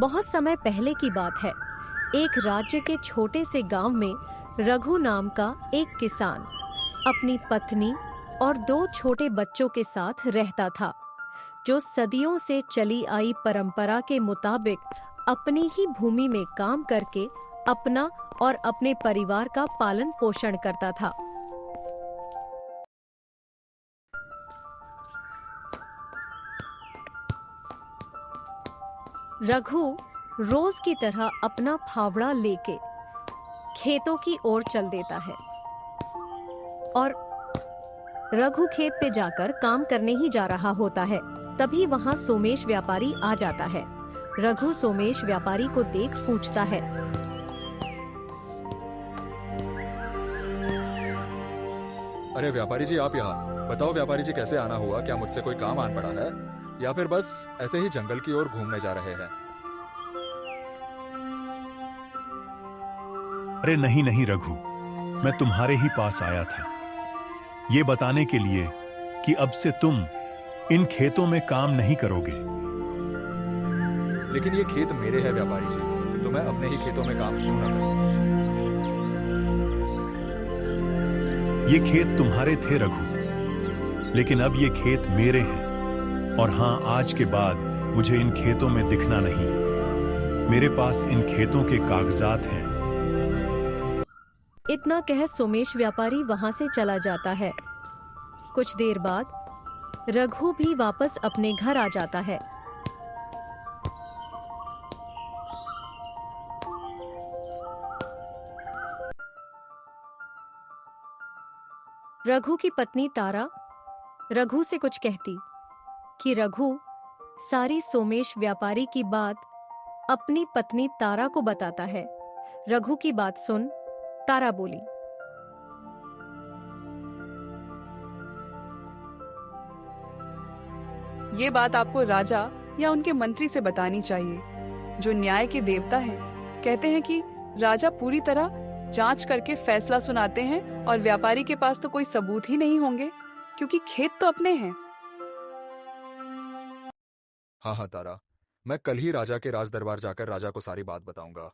बहुत समय पहले की बात है। एक राज्य के छोटे से गांव में रघु नाम का एक किसान अपनी पत्नी और दो छोटे बच्चों के साथ रहता था, जो सदियों से चली आई परंपरा के मुताबिक अपनी ही भूमि में काम करके अपना और अपने परिवार का पालन पोषण करता था। रघु रोज की तरह अपना फावड़ा लेके खेतों की ओर चल देता है और रघु खेत पे जाकर काम करने ही जा रहा होता है। तभी वहां सोमेश व्यापारी आ जाता है। रघु सोमेश व्यापारी को देख पूछता है। अरे व्यापारी जी, आप यहाँ बताओ। व्यापारी जी, कैसे आना हुआ? क्या मुझसे कोई काम आन पड़ा है या फिर बस ऐसे ही जंगल की ओर घूमने जा रहे हैं? अरे नहीं नहीं रघु, मैं तुम्हारे ही पास आया था ये बताने के लिए कि अब से तुम इन खेतों में काम नहीं करोगे। लेकिन ये खेत मेरे हैं व्यापारी जी, तो मैं अपने ही खेतों में काम क्यों ना करूं? ये खेत तुम्हारे थे रघु, लेकिन अब ये खेत मेरे हैं। और हां, आज के बाद मुझे इन खेतों में दिखना नहीं। मेरे पास इन खेतों के कागजात हैं। इतना कह सोमेश व्यापारी वहां से चला जाता है। कुछ देर बाद रघु भी वापस अपने घर आ जाता है। रघु की पत्नी तारा रघु से कुछ कहती कि रघु सारी सोमेश व्यापारी की बात अपनी पत्नी तारा को बताता है। रघु की बात सुन तारा बोली, ये बात आपको राजा या उनके मंत्री से बतानी चाहिए, जो न्याय के देवता हैं। कहते हैं कि राजा पूरी तरह जांच करके फैसला सुनाते हैं और व्यापारी के पास तो कोई सबूत ही नहीं होंगे, क्योंकि खेत तो अपने हैं। हाँ हाँ तारा, मैं कल ही राजा के राज दरबार जाकर राजा को सारी बात बताऊंगा।